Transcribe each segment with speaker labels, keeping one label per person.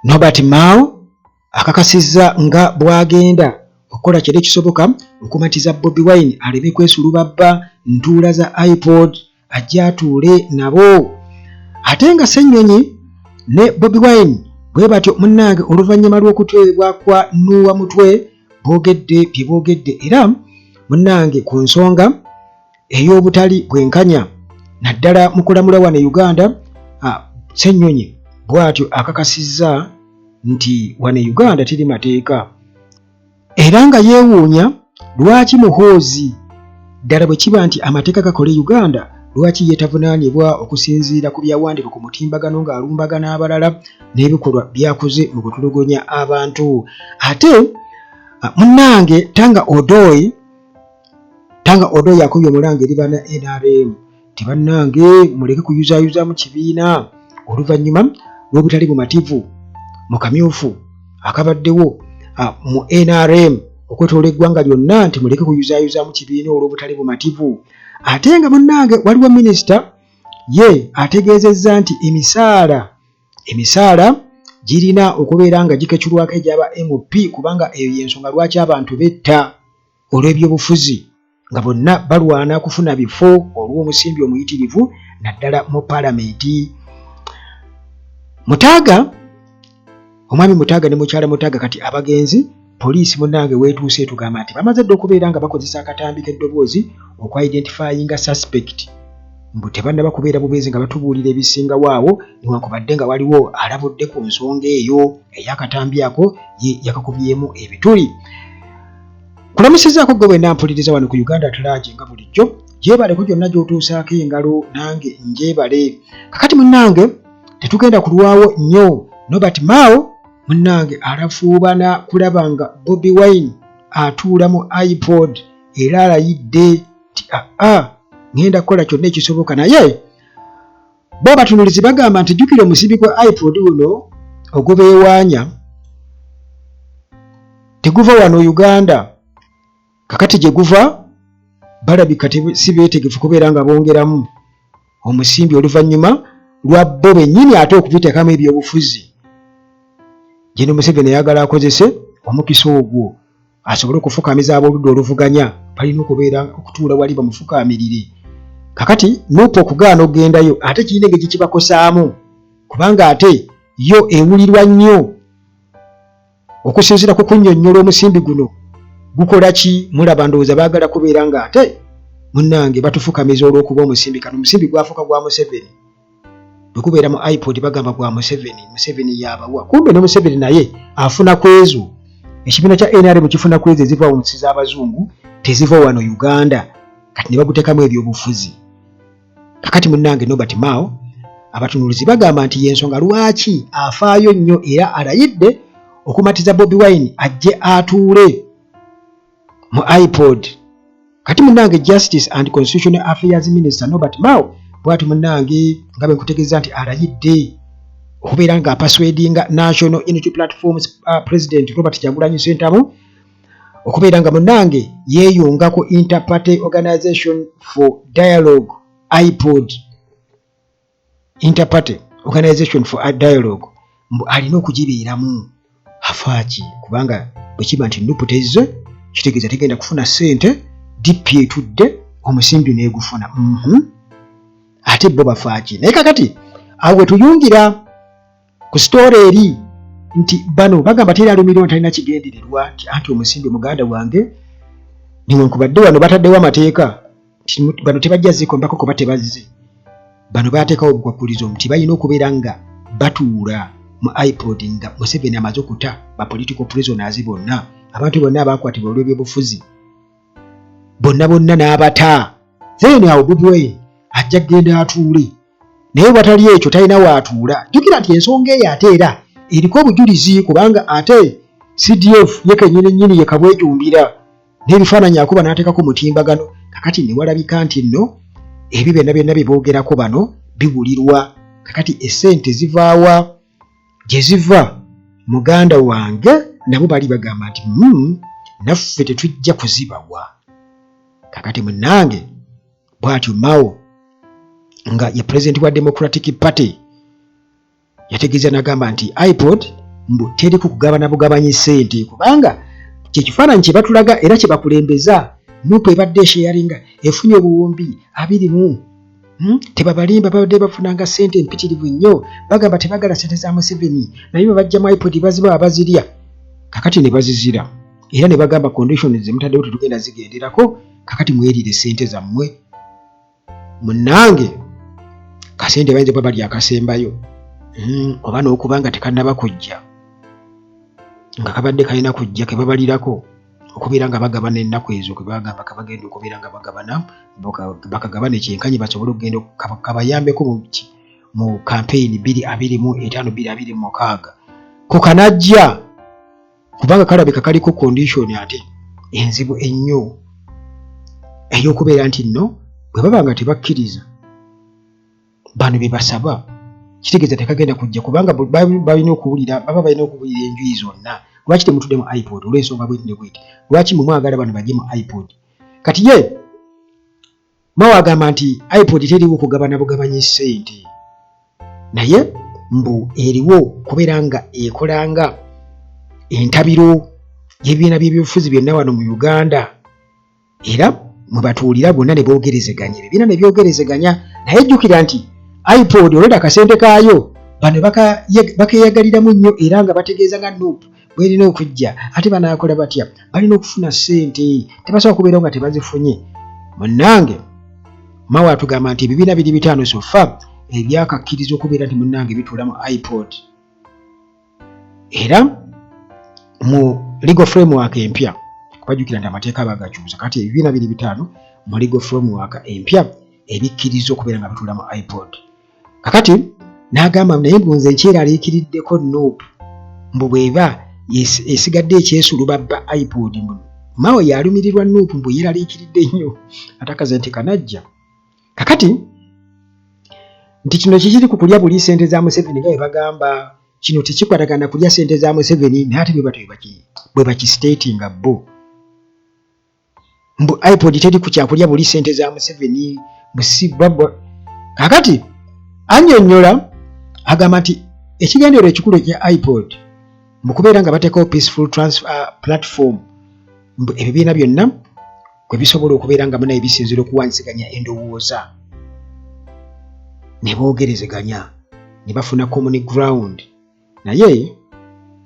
Speaker 1: Norbert Mao akakasizza nga bwagenda okukola kiri kisoboka okumatiza Bobi Wine aleme kwesulubabba ntuula za iPod ajja atuule nabo. Ate nga Ssenyonyi ne Bobi Wine bwe batyo munnange oluvannyuma lw'okuteebwa kwa Nuuwa Mutwe boogedde bye boogedde era munnange ku nsonga ey'obutali bwenkanya naddala mu kulamula wano e Uganda. Ssenyonyi bw'atyo akakasizza nti wano e Uganda teri mateeka era nga yeewuunya lwaki Muhoozi ddala bwe kiba nti amateeka gakola e Uganda lwaki yeetavunaanibwa okusinziira ku byawandiika ku mutimbagano ng'alumbagana abalala n'ebikolwa byakoze mu kutulugunya abantu. Ate munnange Tanga Odoi akubye omulanga eri bana NRM ti bannange muleke kuyuzaayuza mu kibiina oluvannyuma lw'obutali bumativu mu kamyufu akabaddewo mu NRM okwetoola eggwanga lyonna nti muleke kuyuzaayuza mu kibiina olw'obutali bumativu. Ate nga munnange waliwo minisita ye ategeezezza nti emisaala girina okubeera nga gikeculwako egy'aba MP kubanga eyo y'ensonga lwaki abantu betta olw'ebyobufuzi nga bonna balwana kufuna bifo olw'omusimbi omuyitirivu naddala mu paalamenti. Omwami Mutaaga ne mukyala Mutaaga kati abagenzi poliisi munnange weetuuse tugamba nti bamaze dde okubeera nga bakozesa akatambi k'eddoboozi okwa-identifyinga suspect mbu tebannaba kubeera bubeezi nga batubuulira ebisingawo awo newankubadde nga waliwo alabudde ku nsonga eyo ey'akatambi ako ye yakakubyemu ebituli. Kulamusizzaako gwe bwenna mpuliriza wano ku Uganda Talaaje nga bulijjo yeebaleko gyonna gy'otuusaako engalo nange njeebale. Kakati munnange tetugenda kulwawo nnyo. Norbert Mao munnange alafuubana kulaba nga Bobi Wine atuula mu iPod era alayidde ti ngenda kukola kyonna ekisoboka naye bo batunulizi bagamba nti jjukira omusibi gwa iPod uno ogubeewaanya teguva wano Uganda. Kakati gye guva balabika si beetegefu kubeera nga bongeramu omusimbi oluvannyuma lwa bo bennyini ate okubiteekamu ebyobufuzi. Jeno Museveni ayagala akozese omukisa ogwo asobole okufukamiza ab'oludda oluvuganya balina okubeera okutuula wali bamufukaamirire. Kakati nuupa okugaana okugendayo ate kirina engeri kibakosaamu kubanga ate yo ewulirwa nnyo okusinziira ku kunnyonnyola omusimbi guno gukola ki. Mulaba ndowooza baagala kubeera nga ate munnange batufukamiza olw'okuba omusimbi kano omusimbi gwafuuka gwa Museveni bwe kubeera mu iPod bagamba gwa Museveni yabawa kumbe ne Museveni naye afuna kwezo. Ekibiina kya NRM kifuna kwezo eziva mu nsi z'abazungu teziva wano Uganda kati ne baguteekamu ebyobufuzi. Kakati munnange Norbert Mao abatunuulizi bagamba nti y'ensonga lwaki afaayo nnyo era alayidde okumatiza Bobi Wine ajje atuule mu iPod. Kati munnange Justice and Constitutional Affairs Minister Norbert Mao bw'ati munnange nga bwe nkutegeeza nti alayidde okubeera nga apaswedinga National Unity Platforms President Robert Kyagulanyi Ssentamu okubeera nga munnange yeeyungako Interparty Organization for Dialogue iPod Interparty Organization for Dialogue mbu alina okugibeeramu. Afaaki kubanga bwe kiba nti nupu tezze kitegeeza tegenda kufuna ssente DP etudde omusimbi n'egufuna. Ate bo bafaaki naye kakati awo we tuyungira ku sitoori eri nti bano bagamba teri alumirwa talina kigendererwa anti omusimbi muganda wange newankubadde wano bataddewo amateeka bano tebajja zikombako kuba tebazze. Bano baateekawo obukwakkulizo nti balina okubeera nga batuula mu iPod nga Museveni amaze okuta ba political prisoners bonna abantu bonna abakwatibwa olw'ebyobufuzi bonna n'abata. Then awo Bobi Wine ajja kgenda atuule naye watali ekyo talina waatuula. Jjukira nti ensonga eyo ate era eriko obujulizi kubanga ate CDF ye kennyini ye kabwejumbira n'ebifaananyi akuba n'ateekako mutimbagano. Kakati ne walabika nti nno ebyo byonna bye boogerako bano biwulirwa. Kakati essente zivaawa gye ziva muganda wange nabo bali bagamba nti naffe tetujja kuzibawa. Kakati munnange bw'atyo Mao nga ye president wa Democratic Party yategeeza n'agamba nti iPod mbu teri kugabana bugabanye ssente kubanga kye kifaananyi kye batulaga era kye bakulembeza Nuupu ebadde sharinga efunye obuwumbi 20 tebabalimba babadde bafunanga ssente empitirivu nnyo bagamba tebagala ssente za Museveni naye bajjamu iPod baziba abazirya kakati ne bazizira era ne bagamba conditions zemutaddewo tetugenda zigenderako kakati mwerire ssente zammwe munnange kasente bayinza kuba bali akasembayo oba n'okubanga tekannaba kujja nga kabadde kalina kujja ke babalirako okubeera nga bagabana ennaku ezo kwe bagamba kabagenda okubeera nga bagabana bakagabana ekyenkanyi basobole okugenda kabayambeko mu campaign 2025-2026 ko kanajja kubanga kalabika kaliko condition ate enzibu ennyo ey'okubeera nti nno bwe baba nga tebakkiriza bano bye basaba kitegeeza tekagenda kujja kubanga balina okuwulira enjuyi zonna lwaki temutudde mu iPod olw'ensonga bweti ne bweti lwaki mumwagala bano bajje mu iPod kati ye mawagamba nti iPod teriwo kugabana bugabanye ssente naye mbu eriwo kubeera nga ekolanga entabiro y'ebibiina by'ebyobufuzi byonna wano mu Uganda era mwe batuulira bonna ne boogerezeganya ebibiina ne byogerezeganya naye jjukira nti iPod olwedda akasente kaayo bano bakeyagaliramu nnyo era nga bategeeza nga Nuupu bwerina okujja ate banaakola batya balina okufuna ssente tebasobola kubeerawo nga tebazifunye munnange mawe atugamba nti ebibiina 5 sofa ebyakakkiriza okubeera nti munnange bituula mu iPod era mu legal framework empya kubajjukira nti amateeka bagakyusa kati ebibiina 5 mu legal framework empya ebikkiriza okubeera nga bituula mu iPod kakati n'agamba naye mbu nze nkyeraliikiriddeko Nuupu mbu bweba esigadde ekyesulubabba iPod mbu mawe yalumirirwa Nuupu mbu yeraliikiridde nnyo atakaze nti kanajja kakati nti kino kikiri ku kulya buli ssente za Museveni nga bwe bagamba kino tekikwatagana kulya ssente za Museveni naye ate bwe bakistatinga bo mbu iPod teri ku kyakulya buli ssente za Museveni kakati annyonnyola agamba nti ekigendero ekikulu ekya iPod mu kubeera nga bateekawo peaceful transfer platform mbu ebibiina byonna kwe bisobola okubeera nga munaye bisinzira okuwanyisiganya endowooza ne boogerezeganya ne bafuna common ground naye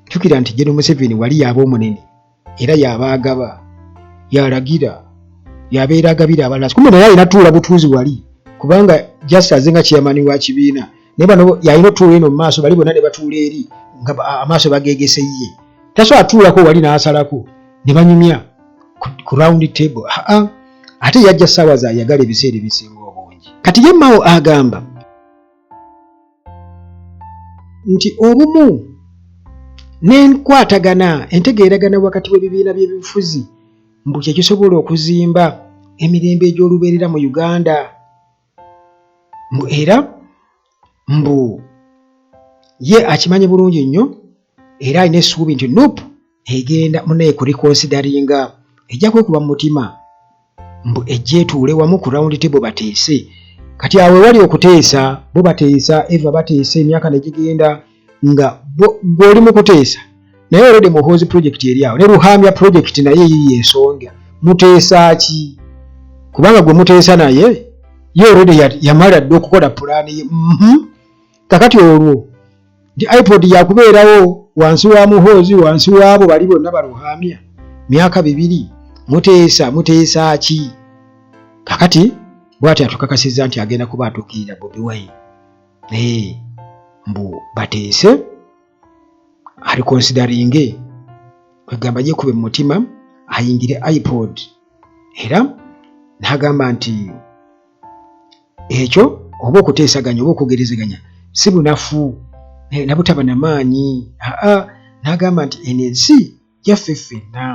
Speaker 1: jjukira nti General Museveni wali yaaba omunene era yabaagaba yalagira yabeera agabira abalala kumbe naye alina tuula butuuzi wali kubanga just azenga chairman wa kibiina naye bano yalina tuula eno mu maaso bali bonna ne batuula eri nga amaaso bagegese ye tasobola tuulako wali n'asalako ne banyumya ku round table ate yajja ssaawa zaayagala ebiseera ebisinga obungi kati ye Mao agamba nti obumu n'enkwatagana entegeeragana wakati w'ebibiina by'ebyobufuzi mbu kye kisobola okuzimba emirembe egy'olubeerera mu Uganda mbu era mbu ye akimanyi bulungi nnyo era alina essuubi nti Nuupu egenda munaye ku reconsideringa ejja kwekuba mu mutima mbu ejjeetuule wamu ku round table bateese kati awe wali okuteesa bo bateesa eva bateesa emyaka negigenda nga gw'oli mu kuteesa naye already muhoozi project eri awo ne Ruhamya project naye yiyi ensonga muteesa ki kubanga gwe muteesa naye ye already yamala dde okukola pulaani ye kakati olwo nti iPod yakubeerawo wansi wa muhoozi wansi waabo bali bonna baruhamya myaka 2 muteesa ki kakati bw'ati atukakasizza nti agenda kuba atuukirira Bobi Wine mbu bateese ali consideringe kwegamba yekube mu mutima ayingire iPod era n'agamba nti ekyo oba okuteesaganya oba okugerezeganya si bunafu nabutaba namaanyi n'agamba nti ensi yaffe ffenna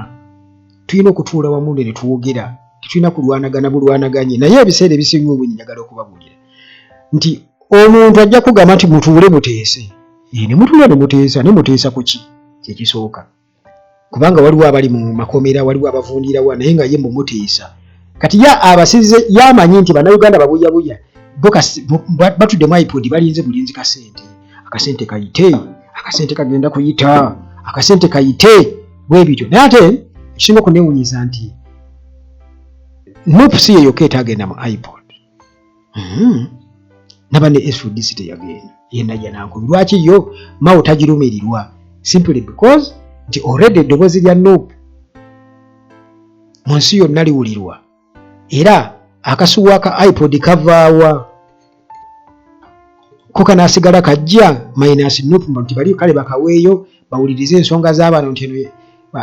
Speaker 1: tulina okutuula wamu ne tuwogera tetulina kulwanagana bulwanaganye naye ebiseera ebisinga obungi njagala okubabuulira nti omuntu ajja kugamba nti mutuule muteese ne mutuula ne muteesa ne muteesa ku ki kyekisooka kubanga waliwo abali mu makomera waliwo abavundirawa naye nga ye mumuteesa kati ya abasize yamanyi nti bannayuganda babuyabuya batudde mu iPod balinze bulinzi kasente akasente kayite akasente kagenda kuyita, akasente kayite bwe bityo. Naye ate ekisinga okuneewunyiza nti Nuupu si ye yokka etagenda mu iPod. Naba ne SVDC teyagenda, yenna Janankulu. Lwaki yo Mao tagirumirirwa? Simply because nti already eddoboozi lya Nuupu mu nsi yonna liwulirwa, era akasuwa ka iPod kavaawa ko kanaasigala kajja minus Nuupu nti bali kale bakaweeyo bawulirize ensonga z'abantu nti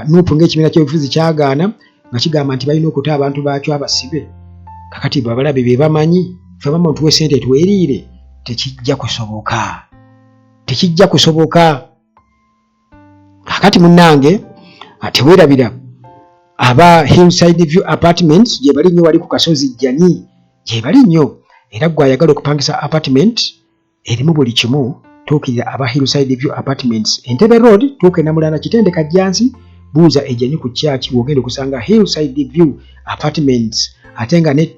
Speaker 1: Nuupu ng'ekibiina ky'obufuzi kyagaana nga kigamba nti balina okuta abantu baakyo abasibe. Kakati babalabe be bamanyi ffe bamma tuwe ssente tweriire, tekijja kusoboka, tekijja kusoboka. Kakati munnange teweerabira aba Hillside View Apartments gye bali nnyo wali ku kasozi Jjanyi, gye bali nnyo, era gwe ayagala okupangisa apartment erimu buli kimu, tuukirira aba Hillside View Apartments, Entebbe Road, tuuke Namulanda Kitende Kajjansi, buuza Ejjanyi ku kyaki wogenda okusanga Hillside View Apartments. Ate nga ne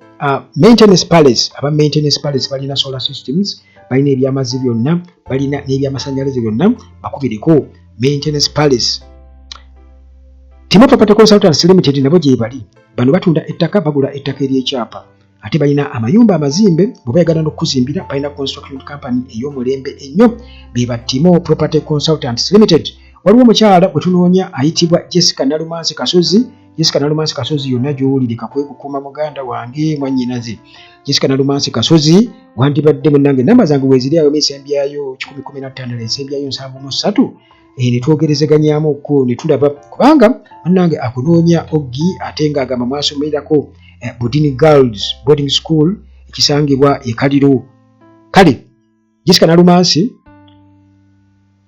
Speaker 1: Maintenance Palace, aba Maintenance Palace balina solar systems, balina ebyamazzi byonna, balina n'ebyamasannyalaze byonna, bakubireko Maintenance Palace. Timo Property Consultants Limited nabo gye bali. Bano batunda ettaka, bagula ettaka ery'ekyapa. Ate balina amayumba amazimbe, bwe bayagala n'okuzimbira, balina construction company ey'omulembe ennyo, be ba Timo Property Consultants Limited. Waliwo omukyala gwe tunoonya ayitibwa Jessica Nalumansi Kasozi. Jessica Nalumansi Kasozi yonna gy'owulire kakwe kukuuma muganda wange mwannyinaze. Jessica Nalumansi Kasozi wandibadde munnange namba zange weeziri ayo n'ensembyayo 1015 n'ensembyayo 73. Ne twogerezeganyaamu okwo ne tulaba kubanga munnange akunoonya Oggi ate ng'agamba mwasomerako Budini Girls Boarding School ekisangibwa e Kaliro. Kale Jessica Nalumansi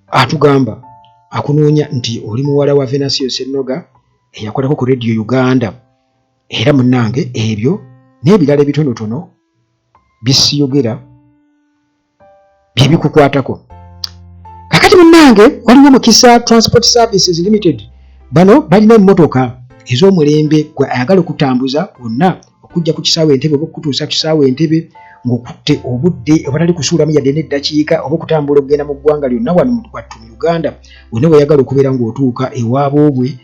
Speaker 1: atugamba akunoonya nti oli muwala wa Venancio Ssennoga eyakolako ku Radio Uganda, era munnange ebyo n'ebirala ebitonotono bisiyogera bye bikukwatako. Kakati munnange waliwo Mukisa Transport Services Limited. Bano balina emmotoka ez'omulembe gwe ayagala okutambuza wonna okujja ku kisaawe Entebbe oba okutuusa ku kisaawe Entebbe ng'okutte obudde obutali kusuulamu yadde n'eddakiika oba okutambula okugenda mu ggwanga lyonna wano wattu mu Uganda. Wonna weyagala okubeera ng'otuuka ewaabwe obwe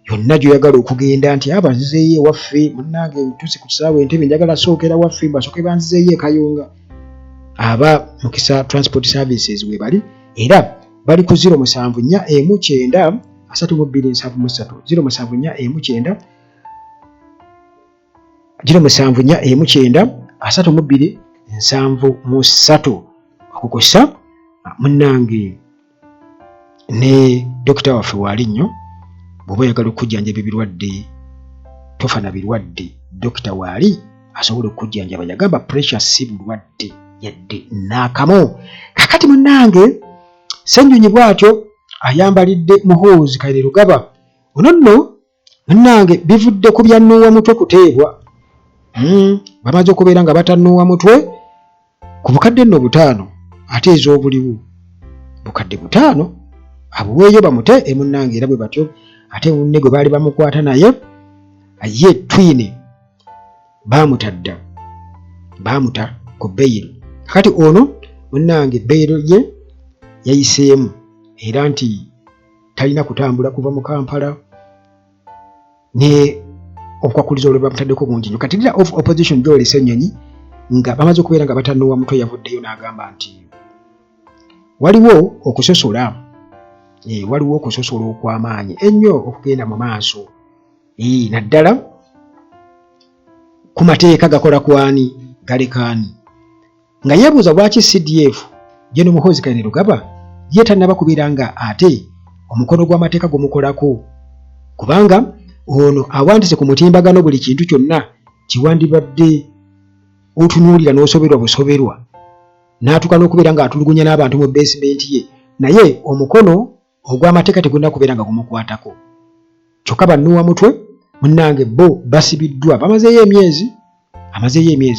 Speaker 1: yonna gy'oyagala okugenda nti abanzizeeyo ewaffe munnange ntuuse ku kisaawe Entebbe njagala sookera waffe basooke banzizeeyo e Kayunga. Aba Mukisa Transport Services we bali era bali ku 0749 3273 0749 3273 okukosa munnange ne dokita waffe waali nnyo bw'oba oyagala okujjanjaba ebirwadde tofa na birwadde dokita waali asobola okujjanjaba yagamba pressure si bulwadde yadde n'akamu. Kakati munnange Ssennyonyi bw'atyo ayambalidde Muhoozi Kaire Lugaba. Ono nno munnange bivudde ku bya Nuuwa Mutwe kuteebwa. Bamaze okubeera nga batannuuwa mutwe ku bukadde nno 5 ate ez'obuliwo bukadde 5 abuweeyo bamute munnange era bwe batyo ate munne gwe baali bamukwata naye ye twine baamuta ku beyiro. Kakati ono munnange beyiro ye yayiseemu era nti talina kutambula kuva mu Kampala ne okwakuliza olwo bamutaddeko bungi nnyo. Kati leader of opposition Joel Ssennyonyi nga bamaze okubeera nga batannuuwa mutwe yavuddeyo n'agamba nti waliwo okusosola okw'amaanyi ennyo okugenda mu maaso naddala ku mateeka gakola kwani galekaani, nga yeebuuza lwaki CDF Gen. Muhoozi Kaine Lugaba ye tannaba kubeera nga ate omukono gw'amateeka gumukolako, kubanga ono awandise ku mutimbagano buli kintu kyonna kiwandibadde otunuulira n'osoberwa busoberwa n'atuuka n'okubeera ng'atulugunya n'abantu mu basement ye, naye omukono ogw'amateeka tegulina kubeera nga gumukwatako. Kyokka bannuuwa mutwe munnange bo basibiddwa, amazeeyo emyezi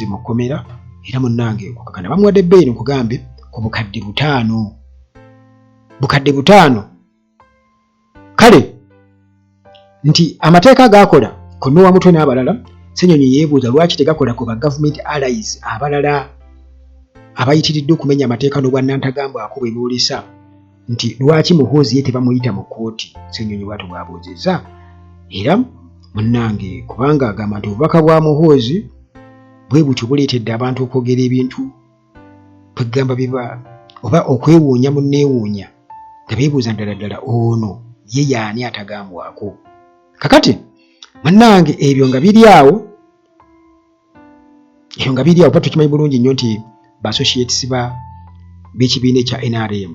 Speaker 1: mu kkomera era munnange okukakana bamuwadde bbeeyi nkugambe ku bukadde 5. Kale nti amateeka gaakola ku Nuuwa Mutwe n'abalala, Ssennyonyi yeebuuza lwaki tegakola ku ba government allies abalala abayitiridde okumenya amateeka n'obwannantagambwako bwe boolesa nti lwaki Muhoozi ye tebamuyita mu kkooti. Ssenyonyi bw'atyo bw'abuuzizza. Era munnange kubanga agamba nti obubaka bwa Muhoozi bwe butyo buleetedde abantu okwogera ebintu kwegamba biba oba okwewuunya munneewuunya nga beebuuza ddala ono ye yaani atagambwako. Kakati munnange ebyo nga biri awo oba tukimanyi bulungi nnyo nti ba-associates b'ekibiina ekya NRM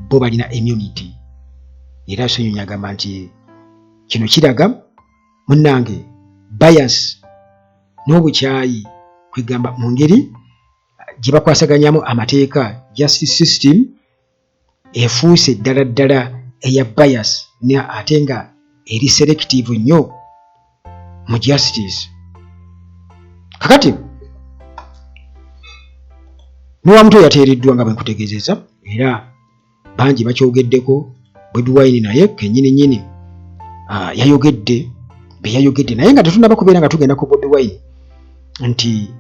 Speaker 1: bo balina immunity. Era Ssenyonyi agamba nti kino kiraga munnange bias n'obukyayi kwegamba mu ngeri gye bakwasaganyamu amateeka. Justice system efuuse ddala eya bias ate nga eri selective nnyo mu justice. Kakati n'owamuto yateereddwa nga bwe nkutegeezezza era bangi bakyogeddeko. Bobi Wine naye kennyini yayogedde be yayogedde naye nga tetunnaba kubeera nga tugenda ku Bobi Wine nti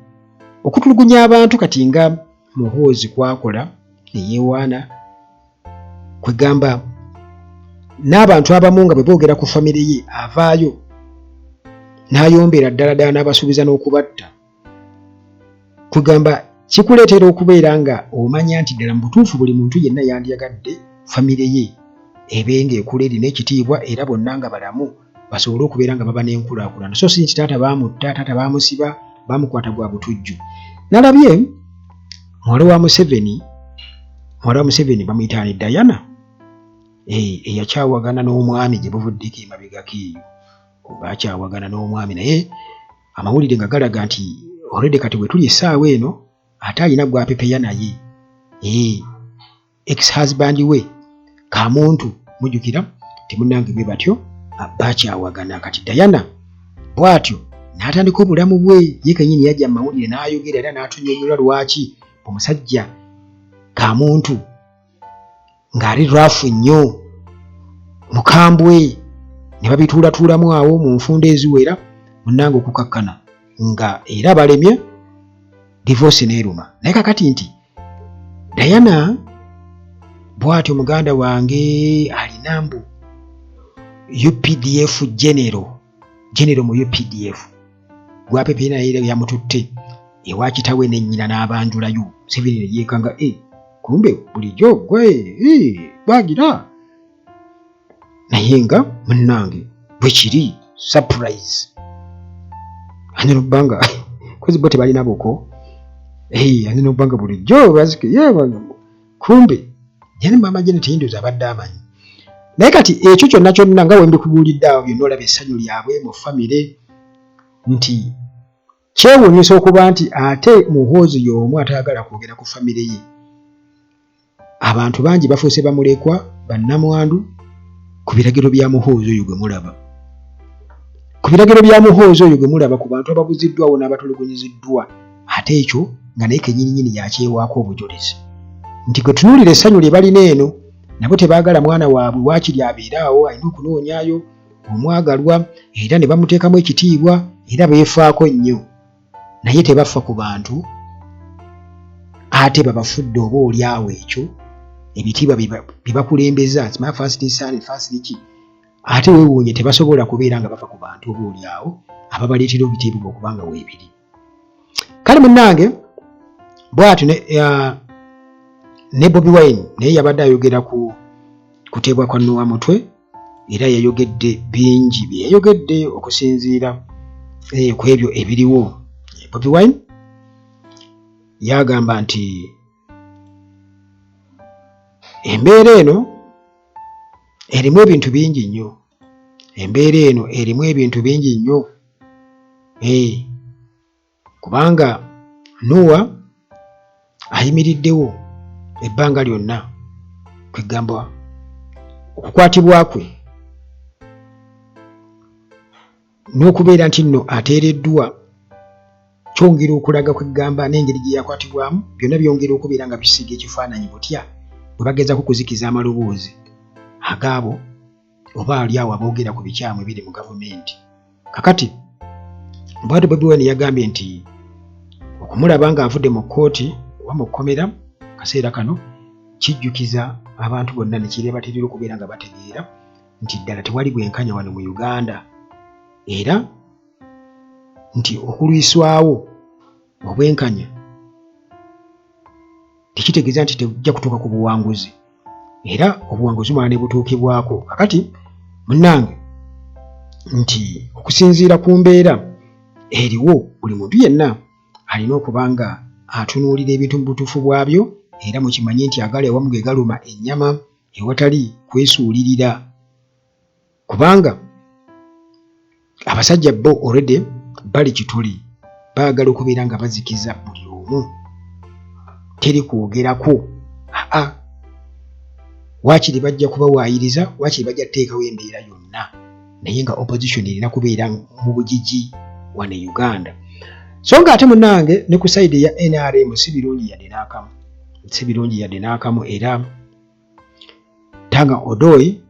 Speaker 1: okutulugunya abantu kati nga Muhoozi kwakola eyeewaana kwegamba n'abantu abamu nga bwe boogera ku famire ye avaayo n'ayombeera ddala n'abasuubiza n'okubatta. Kwegamba kikuleetera okubeera nga omanya nti ddala mu butuufu buli muntu yenna yandyagadde famire ye ebenga ekula erina ekitiibwa era bonna nga balamu basobole okubeera nga baba n'enkulaakulana. So si nti taata baamutta, taata baamusiba, baamukwata gwa butujju. Nalabye muwala wa Museveni bamuyita ni Diana eyakyawagana n'omwami gye buvuddeko emabegako eyo. Bakyawagana n'omwami naye amawulire nga galaga nti already kati bwe tuli essaawa eno ate alina gwapepeya naye ex-husband we Kamuntu mujjukira temunnange bwe batyo bakyawagana. Kati Diana bw'atyo n'atandika obulamu bwe ye kennyini yajja mu mawulire n'ayogera era n'atunyonnyola lwaki omusajja Kamuntu ng'ali rafu nnyo mukambwe ne babituulatuulamu awo mu nfunda eziwera munnange okukakkana nga era balemye divorce n'eruma. Naye kakati nti Diana bw'atyo muganda wange alina mbu UPDF genero mu UPDF gwapepe naye yamututte ewa kitawe ne nnyina n'abanjulayo. Museveni ne yeekanga kumbe bulijjo gwe bagira naye nga munnange bwe kiri surprise aneno bbanga kozi bo tebalina buko aneno bbanga bulijjo bazike kumbe yani mama jene teyindoza abadde amanyi. Naye kati ekyo kyonna nga wembi kubuulidde awo byonna olaba essanyu lyabwe mu famire nti kyewuunyisa okuba nti ate Muhoozi y'omu atayagala kwogera ku famire ye. Abantu bangi bafuuse bamulekwa bannamwandu ku biragiro bya Muhoozi oyo gwe mulaba. Ku bantu ababuziddwawo n'abatulugunyiziddwa ate ekyo nga naye kennyini yakyewaako obujulizi nti gwe tunuulira essanyu lye balina eno nabo tebaagala mwana waabwe waakiri abeeraawo alina okunoonyaayo omwagalwa era ne bamuteekamu ekitiibwa era beefaako nnyo naye tebafa ku bantu ate babafudde oba olyawo ekyo ebitiibwa bibakulembeza nsima first son first ki ate weewuunye tebasobola kubeera nga bafa ku bantu oba olyawo ababaleetera ebitiibwa okubanga weebiri. Kale munnange bw'atyo ne Bobi Wine naye yabadde ayogera ku kuteebwa kwa Noah Mutwe era yayogedde bingi bye yayogedde okusinziira ku ebyo ebiriwo. Bobi Wine yagamba nti embeera eno erimu ebintu bingi nnyo kubanga Noah ayimiriddewo ebbanga lyonna kwegamba okukwatibwa kwe n'okubeera nti nno ateereddwa kyongera okulaga kwegamba n'engeri gye yakwatibwamu byonna byongera okubeera nga bisiiga ekifaananyi butya bwe bagezaako kuzikiza amaloboozi agaabo oba ali awo aboogera ku bikyamu ebiri mu gavumenti. Kakati bw'atyo Bobi Wine yagambye nti okumulaba ng'avudde mu kkooti oba mu kkomera kaseera kano kijjukiza abantu bonna ne kireebaterera okubeera nga bategeera nti ddala tewali bwenkanya wano mu Uganda, era nti okulwiswawo obwenkanya tekitegeeza nti tejja kutuuka ku buwanguzi, era obuwanguzi bumala ne butuukibwako. Kakati munnange nti okusinziira ku mbeera eriwo, buli muntu yenna alina okuba nga atunuulira ebintu mu butuufu bwabyo, era mukimanye nti agala ewamu ge galuma ennyama ewatali kwesuulirira, kubanga abasajja bo already bali kituli, baagala okubeera nga bazikiza buli omu, teri kwogerako. Waakiri bajja kubawaayiriza, waakiri bajja kuteekawo embeera yonna, naye nga opposition erina kubeera mu bugigi wano e Uganda. So nga ate munnange ne ku side ya NRM si birungi yadde n'akamu, era Tanga Odoi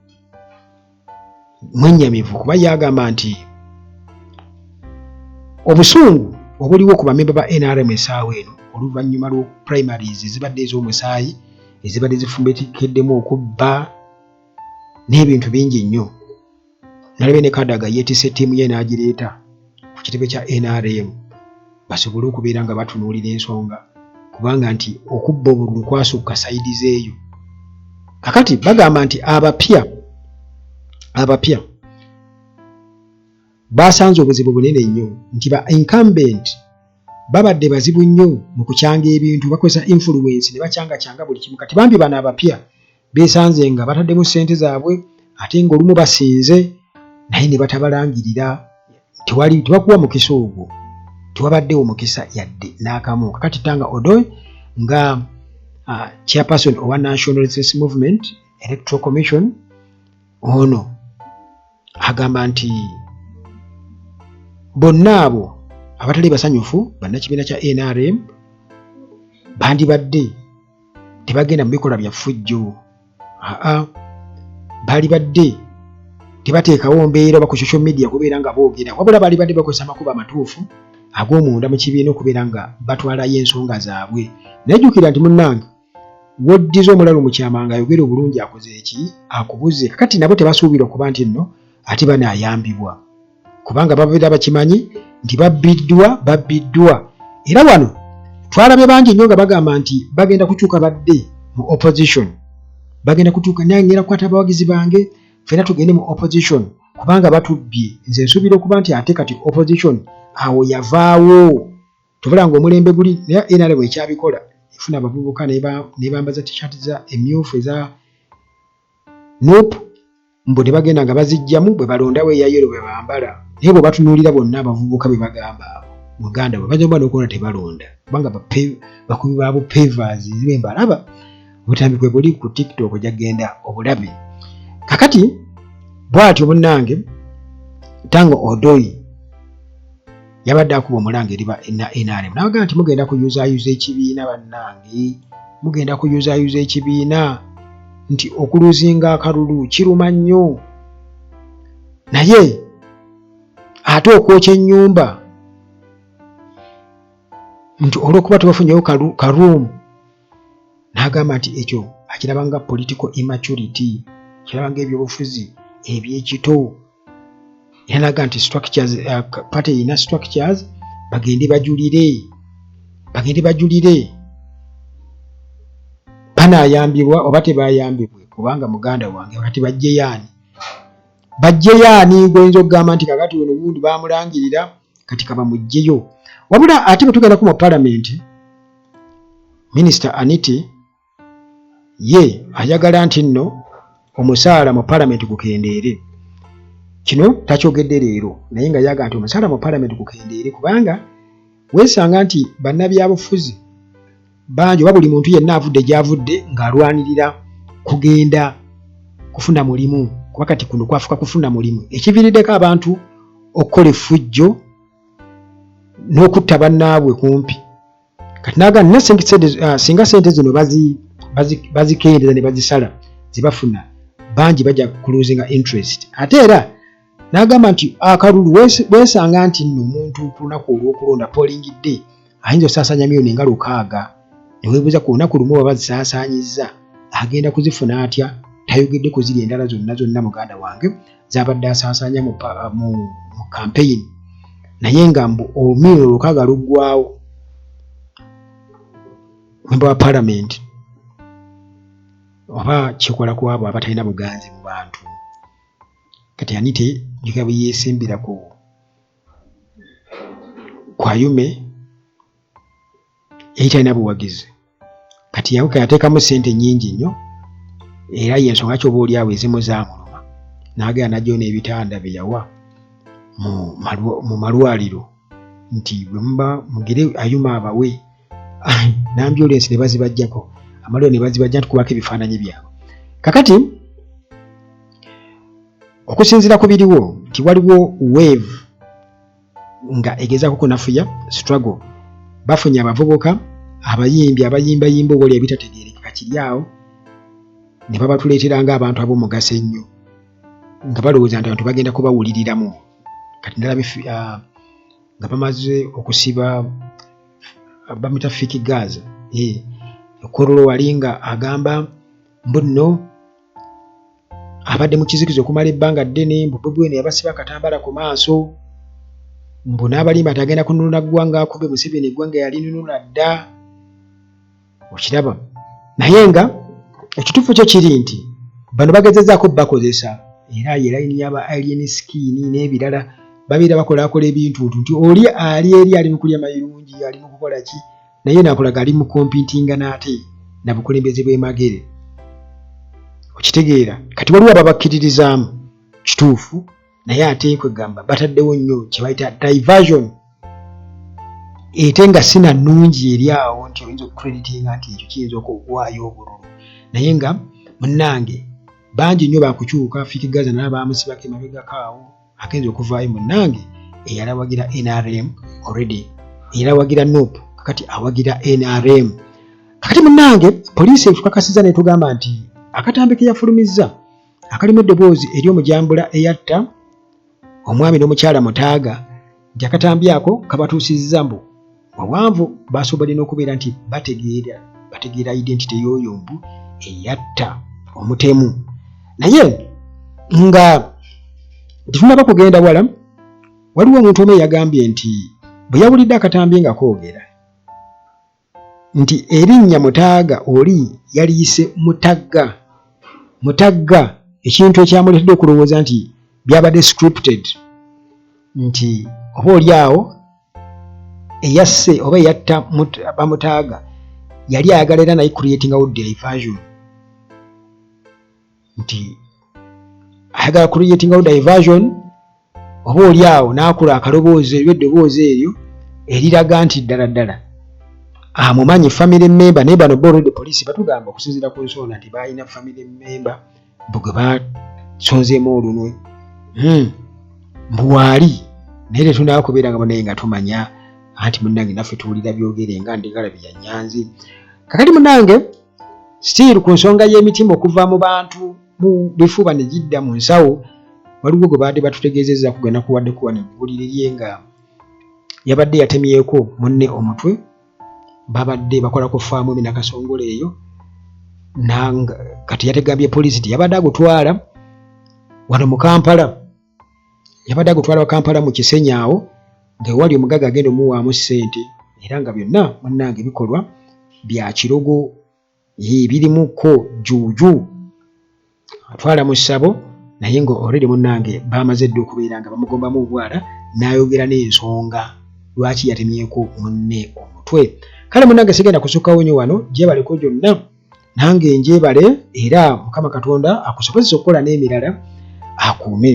Speaker 1: mwennyamivu kuba yagamba nti obusungu obuliwo ku bamemba ba NRM essaawa eno oluvannyuma lwa primaries ezibadde ez'omusaayi ezibadde zifumbetekeddemu okubba n'ebintu bingi nnyo. Nalabye ne Kadaga yeetisse ttiimu ye n'agireeta ku kitebe kya NRM basobole okubeera nga batunuulira ensonga, kubanga nti okubba obululu kwasukka sayidi zeeyo. Kakati bagamba nti abapya basanze obuzibu bunene nnyo, nti ba incumbent babadde bazibu nnyo mu kukyanga ebintu, bakozesa influence ne bakyanga buli kimu. Kati bambi bano abapya beesanze nga bataddemu ssente zaabwe, ate ng'olumu basinze naye ne batabalangirira, tebakuwa mukisa ogwo, tewabaddewo mukisa yadde n'akamu. Kakati Tanga Odoi nga chairperson owa National Resistance Movement Electoral Commission ono agamba nti bonna abo abatali basanyufu bannakibiina kya NRM bandibadde tebagenda mu bikolwa bya ffujjo, baali badde tebateekawo mbeera oba ku social media kubeera nga boogera, wabula baali badde bakozesa amakubo amatuufu ag'omunda mu kibiina okubeera nga batwalayo ensonga zaabwe. Najjukira nti munnange woddiza omulalu mu kyama ng'ayogera obulungi akoze eki akubuze. Kakati nabo tebasuubira okuba nti nno ate banaayambibwa, kubanga babeera bakimanyi nti babbiddwa. Era wano twalabye bangi nnyo nga bagamba nti bagenda kukyuka badde mu opposition, bagenda kutuuka nange ngenda kukwata abawagizi bange ffenna tugende mu opposition kubanga batubbye. Nze nsuubira okuba nti ate kati opposition awo yavaawo, tubula ng'omulembe guli, naye NRM ekyabikola efuna abavubuka ne bambaza t-shirt za emmyufu eza NUP, mbu ne bagenda nga bazijjamu bwe balondawo eyayero bwe bambala. Naye bwe batunuulira bonna abavubuka be bagamba abo Muganda bwe bajja n'okuona tebalonda, kubanga bakubi baabo pavers zibe mbalaba obutambi kwe buli ku TikTok jagenda obulabe. Kakati bw'atyo munnange Tanga Odoi yabadde akuba omulanga eri ba NRM n'abaga nti mugenda kuyuzaayuza ekibiina bannange, mugenda kuyuzaayuza ekibiina, nti okuluzinga akalulu kiruma nnyo, naye ate okwokya ennyumba nti olw'okuba tebafunyewo karuumu. N'agamba nti ekyo akiraba nga political immaturity, kiraba nga ebyobufuzi ebyekito. Era n'agamba nti structures, party erina structures, bagende bajulire banaayambibwa oba tebayambibwe, kubanga muganda wange kati bajjeyaani goyinza okugamba nti kakati ono gundi bamulangirira kati kaba mujjeyo. Wabula ate bwe tugendako mu parliament, Minister Aniti ye ayagala nti nno omusaala mu parliament gukendeere. Kino takyogedde leero, naye nga yaga nti omusaala mu parliament gukendeere, kubanga weesanga nti bannabyabufuzi bangi oba buli muntu yenna avudde gy'avudde ng'alwanirira kugenda kufuna mulimu, kuba kati kuno kwafuka kufuna mulimu ekiviiriddeko abantu okukola effujjo n'okutta bannaabwe kumpi. Kati n'agamba singa sente zino bazikendeeza ne bazisala zibafuna bangi bajja kuluzinga interest. Ate era n'agamba nti akalulu weesanga nti nno omuntu ku lunaku olw'okulonda polling day ayinza osaasaanya miliyoni nga 600, ne weebuuza ku lunaku lumu baba bazisaasaanyizza agenda kuzifuna atya tayogedde ku ziri endala zonna muganda wange zabadde asaasaanya mu campaign naye nga olumiro olukaaga luggwawo member wa parliament oba kikola ku abo abatalina buganzi mu bantu kati anite jika byeyeesimbira ku Ayume eyitalina buwagizi kati yawe yateekamu ssente nnyingi nnyo era y'ensonga kyoba oli awo ezimu zaamuluma n'agenda najjo n'ebitanda bye yawa mu malwaliro nti bwe muba mugire Ayume abawe n'ambyulensi ne bazibajjako amaliro ne bazibajja tukubako ebifaananyi byabwe kakati okusinziira ku biriwo nti waliwo wave nga egezaako kunafuya struggle bafunye abavubuka abayimbi abayimbayimba obaoli ebitategeerekeka kiri awo ne babatuleetera ng'abantu ab'omugaso ennyo nga balowooza nti abantu bagenda kubawuliriramu kati ndala nga bamaze okusiba bamita fiki gaza Kololo wali nga agamba mbu nno abadde mu kizikizo okumala ebbanga ddene mbu Bobi Wine yabasiba akatambala ku maaso mbu n'abalimba atagenda kununula ggwanga akube Museveni eggwanga yalinunula dda okiraba naye nga ekituufu kyo kiri nti bano bagezezzaako bakozesa era yelayini y'aba alien skin n'ebirala babeera bakolaakola ebintuntu nti oli ali eri ali mu kulya mayirungi ali mu kukola ki naye nakulaga ali mu kompitinga n'ate na bukulembeze bw'emagere okitegeera kati waliwo ababakkiririzaamu kituufu naye ate kwegamba bataddewo nnyo kye bayita diversion ate nga sina nnungi eri awo nti oyinza okukreditinga nti ekyo kiyinza okuwaayo obululu naye nga munnange bangi nnyo bakukyuka Fiki Gaza n'abaamusibako emabegako awo agenza okuvaayo munnange eyalawagira NRM already eyalawagira NUP kakati awagira NRM kakati munnange poliisi etukakasiza netugamba nti akatambi ke yafulumizza akalimu eddoboozi eri omujambula eyatta omwami n'omukyala Mutaaga nti akatambi ako kabatuusizza mbu wawanvu basobodde n'okubeera nti bategeera identity y'oyo mbu eyatta omutemu naye nga tetunaba kugenda wala waliwo omuntu omu yagambye nti bwe yawulidde akatambi nga koogera nti erinnya Mutaaga oli yaliyise Mutagga ekintu ekyamuleetedde okulowooza nti byabadde scripted nti oba oli awo eyasse oba eyatta bamutaaga yali ayagala era naye creating out diversion nti ayagala creating out diversion oba oli awo n'akula akaloboozi eddoboozi eryo eriraga nti ddala amumanyi family member naye bano already poliisi batugamba okusinziira ku nsonga nti balina family member bwe basonzeemu olunwe mbuwaali naye tetunaba kubeera nga naye nga tumanya anti munnange naffe tuwulira byogere nga ndigala byanyanzi kakati munnange still ku nsonga y'emitima okuva mu bantu mu bifuba ne gidda mu nsawo waliwo gwe baadde batutegeezezza kugenda kuwadde kuwa ne ggulirye nga yabadde yatemyeko munne omutwe babadde bakola ku faamu emi nakasongole eyo nanga kati yategambye poliisi nti yabadde agutwala wano mu Kampala yabadde agutwala wa Kampala mu Kisenyaawo ng'ewali omugaga agenda omuwaamu ssente era nga byonna munnange bikolwa bya kirogo birimuko juuju atwala mu ssabo naye nga already munnange bamaze dde okubeera nga bamugombamu obwala n'ayogera n'ensonga lwaki yatemyeko munne omutwe kale munnange sigenda kusukkawo nnyo wano gyebaleko gyonna nange njebale era Mukama Katonda akusobozesa okukola n'emirala akuume